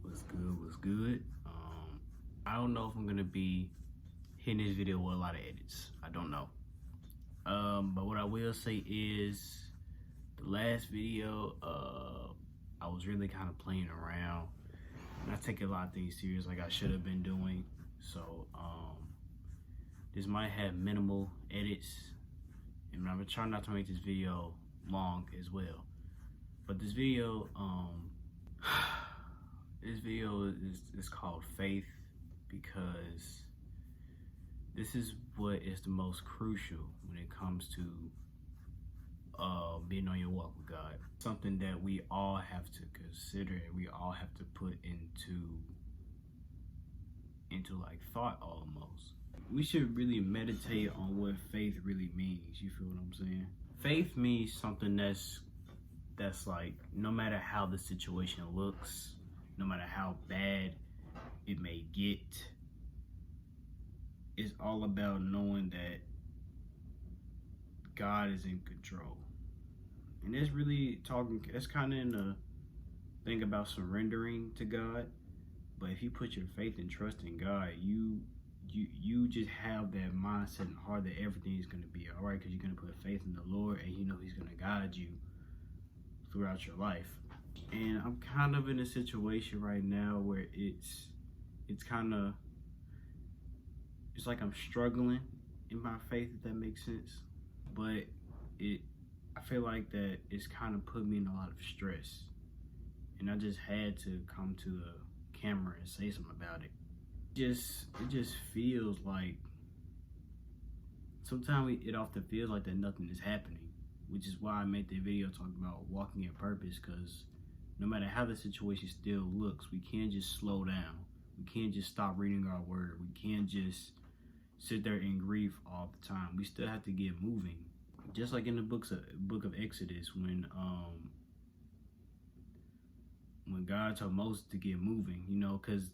What's good? What's good? I don't know if I'm gonna be hitting this video with a lot of edits. I don't know. But what I will say is the last video, I was really kind of playing around. And I take a lot of things serious like I should have been doing. So this might have minimal edits. And I'm gonna try not to make this video long as well. But this video, this video is called Faith because this is what is the most crucial when it comes to being on your walk with God. Something that we all have to consider and we all have to put into like thought almost. We should really meditate on what faith really means. You feel what I'm saying? Faith means something that's like, no matter how the situation looks, no matter how bad it may get, it's all about knowing that God is in control. And that's really that's kind of in the thing about surrendering to God. But if you put your faith and trust in God, you just have that mindset and heart that everything is going to be all right, because you're going to put faith in the Lord and you know He's going to guide you throughout your life. And I'm kind of in a situation right now where it's like I'm struggling in my faith, if that makes sense. But I feel like that it's kind of put me in a lot of stress, and I just had to come to the camera and say something about it. It just feels like sometimes it often feels like that nothing is happening, which is why I made the video talking about walking in purpose, because no matter how the situation still looks, we can't just slow down. We can't just stop reading our word. We can't just sit there in grief all the time. We still have to get moving. Just like in the book of Exodus, when God told Moses to get moving, you know, because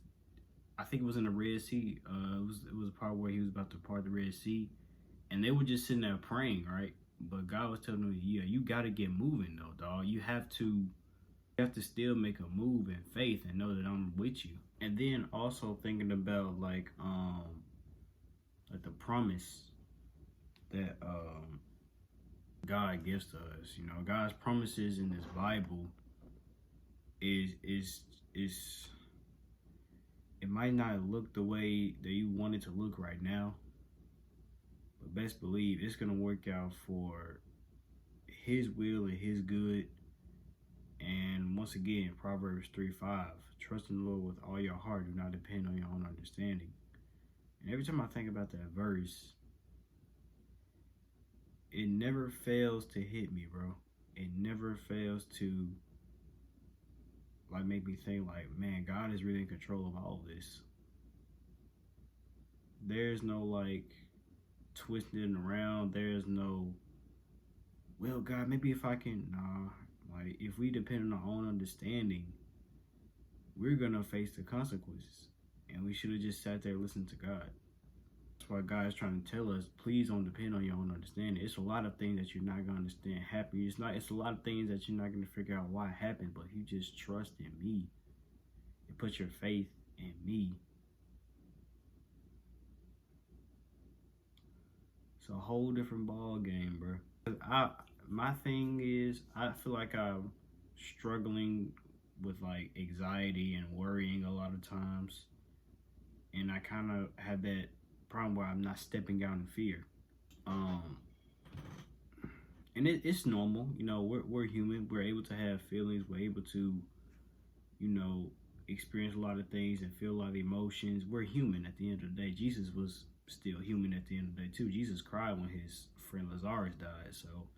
I think it was in the Red Sea. It was a part where He was about to part the Red Sea, and they were just sitting there praying, right? But God was telling them, yeah, you got to get moving though, dog. You have to still make a move in faith and know that I'm with you. And then also thinking about like the promise that God gives to us. You know, God's promises in this Bible is it might not look the way that you want it to look right now, but best believe it's gonna work out for His will and His good. And once again, Proverbs 3:5, trust in the Lord with all your heart, do not depend on your own understanding. And every time I think about that verse, it never fails to hit me, bro. It never fails to like make me think like, man, God is really in control of all of this. There's no like twisting it around. There's no, well, God, maybe if I can, nah. Like, if we depend on our own understanding, we're gonna face the consequences. And we should have just sat there and listened to God. That's why God is trying to tell us, please don't depend on your own understanding. It's a lot of things that you're not gonna understand happen. It's a lot of things that you're not gonna figure out why it happened, but if you just trust in me and put your faith in me, it's a whole different ball game, bro. My thing is, I feel like I'm struggling with like anxiety and worrying a lot of times, and I kind of have that problem where I'm not stepping out in fear. And it's normal, you know. We're human. We're able to have feelings. We're able to, you know, experience a lot of things and feel a lot of emotions. We're human at the end of the day. Jesus was still human at the end of the day too. Jesus cried when his friend Lazarus died, so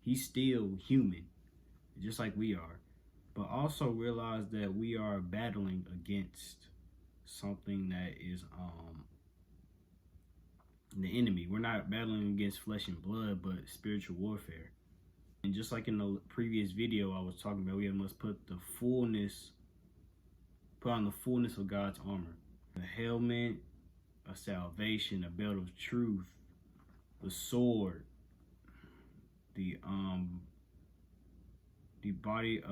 He's still human, just like we are. But also realize that we are battling against something that is the enemy. We're not battling against flesh and blood, but spiritual warfare. And just like in the previous video I was talking about, we must put on the fullness of God's armor. The helmet of salvation, the belt of truth, the sword, the body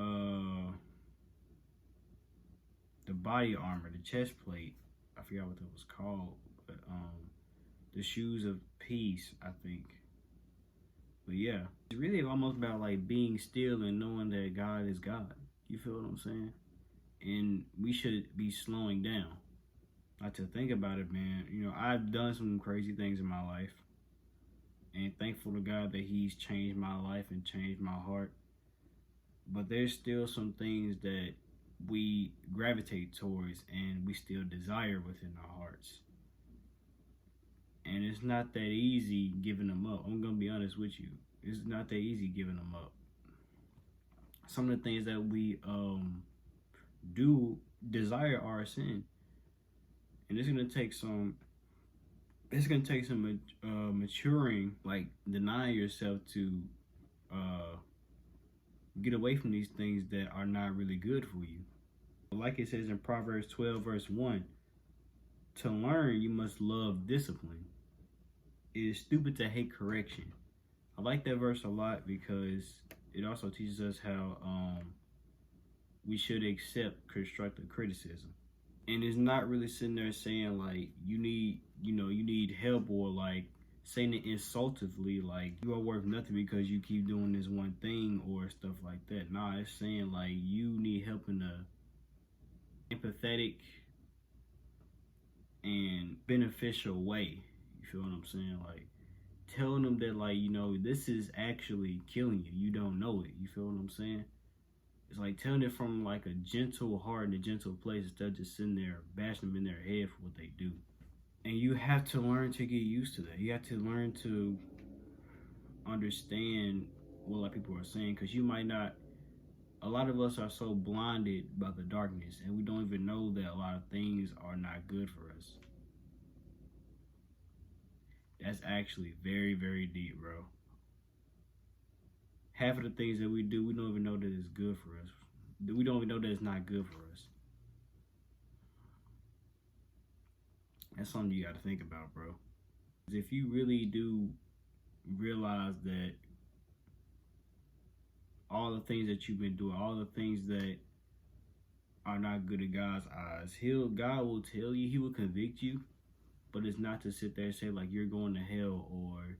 the body armor, the chest plate. I forgot what that was called, but the shoes of peace, I think. But yeah, it's really almost about like being still and knowing that God is God. You feel what I'm saying? And we should be slowing down. Like, to think about it, man. You know, I've done some crazy things in my life, and thankful to God that He's changed my life and changed my heart. But there's still some things that we gravitate towards and we still desire within our hearts. And it's not that easy giving them up. I'm going to be honest with you. It's not that easy giving them up. Some of the things that we do desire are sin. And it's going to take some maturing, like denying yourself to get away from these things that are not really good for you. Like it says in Proverbs 12 verse 1, to learn you must love discipline. It is stupid to hate correction. I like that verse a lot because it also teaches us how we should accept constructive criticism. And it's not really sitting there saying like you need help, or like saying it insultively like you are worth nothing because you keep doing this one thing or stuff like that. Nah, it's saying like you need help in a empathetic and beneficial way. You feel what I'm saying? Like telling them that like, this is actually killing you. You don't know it. You feel what I'm saying? It's like telling it from like a gentle heart and a gentle place instead of just sitting there bashing them in their head for what they do. And you have to learn to get used to that. You have to learn to understand what a lot of people are saying, because you might not. A lot of us are so blinded by the darkness, and we don't even know that a lot of things are not good for us. That's actually very, very deep, bro. Half of the things that we do, we don't even know that it's good for us. We don't even know that it's not good for us. That's something you got to think about, bro. If you really do realize that all the things that you've been doing, all the things that are not good in God's eyes, God will tell you, He will convict you, but it's not to sit there and say like you're going to hell or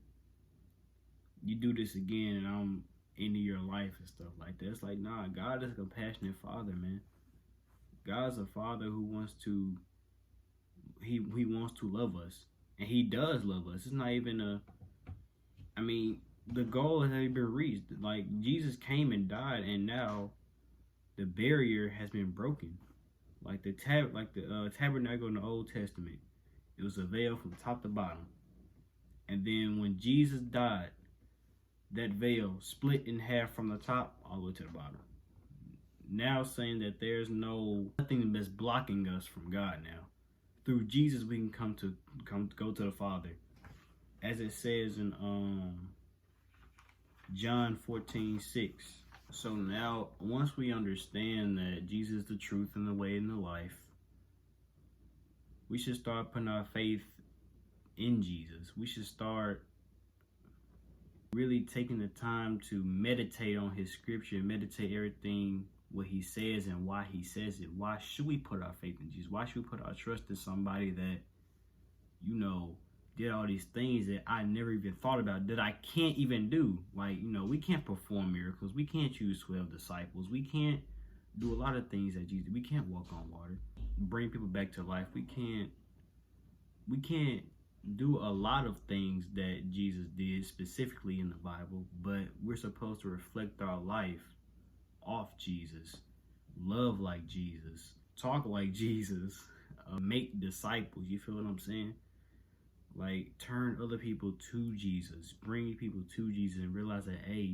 you do this again and I'm into your life and stuff like that. It's like, nah, God is a compassionate Father, man. God's a Father who wants to He wants to love us, and He does love us. It's not even the goal has already been reached. Like, Jesus came and died, and now the barrier has been broken. Like the tabernacle in the Old Testament, it was a veil from top to bottom. And then when Jesus died, that veil split in half from the top all the way to the bottom. Now saying that there's nothing that's blocking us from God now. Through Jesus, we can go to the Father, as it says in John 14:6. So now, once we understand that Jesus is the truth and the way and the life, we should start putting our faith in Jesus. We should start really taking the time to meditate on His scripture, meditate everything what He says and why He says it. Why should we put our faith in Jesus? Why should we put our trust in somebody that, did all these things that I never even thought about, that I can't even do? Like, we can't perform miracles. We can't choose 12 disciples. We can't do a lot of things that Jesus. We can't walk on water, bring people back to life. We can't do a lot of things that Jesus did specifically in the Bible, but we're supposed to reflect our life off Jesus, love like Jesus, talk like Jesus, make disciples. You feel what I'm saying? Like, turn other people to Jesus, bring people to Jesus, and realize that, hey,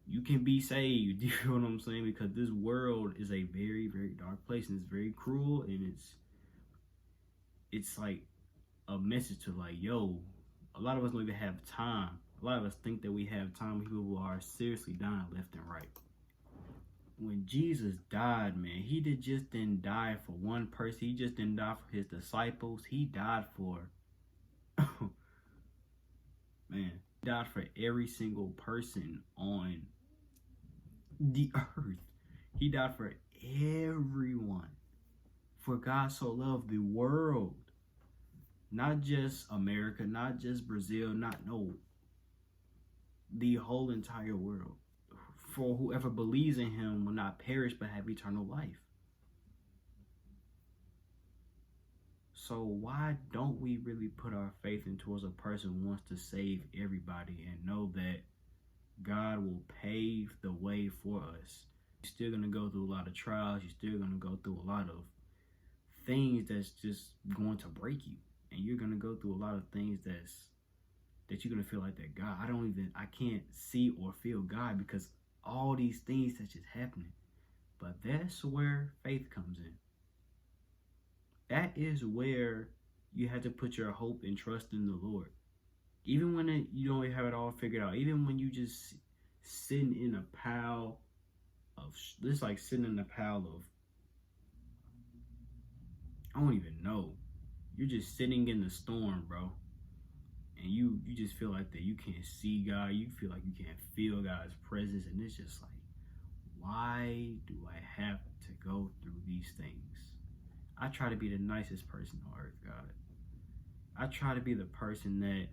you can be saved. You feel what I'm saying? Because this world is a very, very dark place, and it's very cruel, and it's like a message to like, yo, a lot of us don't even have time. A lot of us think that we have time. People are seriously dying left and right. When Jesus died, man, He didn't die for one person. He just didn't die for His disciples. He died for, man, He died for every single person on the earth. He died for everyone. For God so loved the world, not just America, not just Brazil, the whole entire world. For whoever believes in him will not perish but have eternal life. So why don't we really put our faith in towards a person who wants to save everybody and know that God will pave the way for us? You're still going to go through a lot of trials. You're still going to go through a lot of things that's just going to break you. And you're going to go through a lot of things that you're going to feel like that God, I can't see or feel God because all these things that's just happening. But that's where faith comes in. That is where you have to put your hope and trust in the Lord. Even when you don't have it all figured out, even when you just sitting in a pile of, it's like sitting in a pile of, I don't even know. You're just sitting in the storm, bro. And you just feel like that you can't see God. You feel like you can't feel God's presence. And it's just like, why do I have to go through these things? I try to be the nicest person on earth, God. I try to be the person that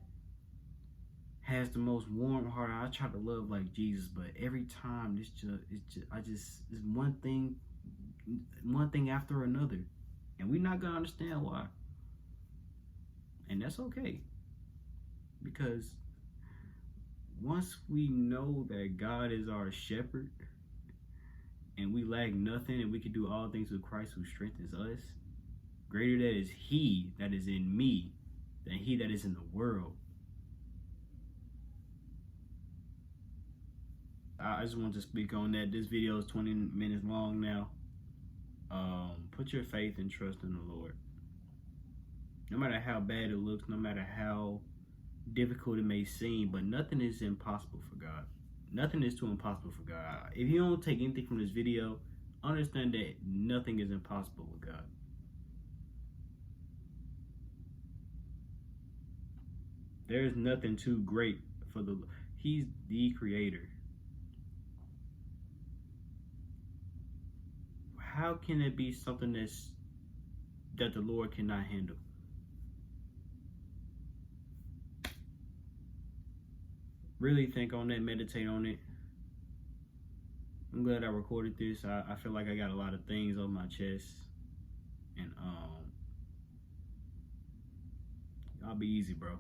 has the most warm heart. I try to love like Jesus, but every time it's one thing after another. And we're not gonna understand why. And that's okay. Because once we know that God is our shepherd and we lack nothing and we can do all things with Christ who strengthens us, greater that is he that is in me than he that is in the world. I just want to speak on that. This video is 20 minutes long now. Put your faith and trust in the Lord. No matter how bad it looks, no matter how difficult it may seem, but nothing is impossible for God. Nothing is too impossible for God. If you don't take anything from this video, understand that nothing is impossible with God. There is nothing too great for He's the creator. How can it be something that the Lord cannot handle? Really think on that, meditate on it. I'm glad I recorded this. I feel like I got a lot of things on my chest. And I'll be easy, bro.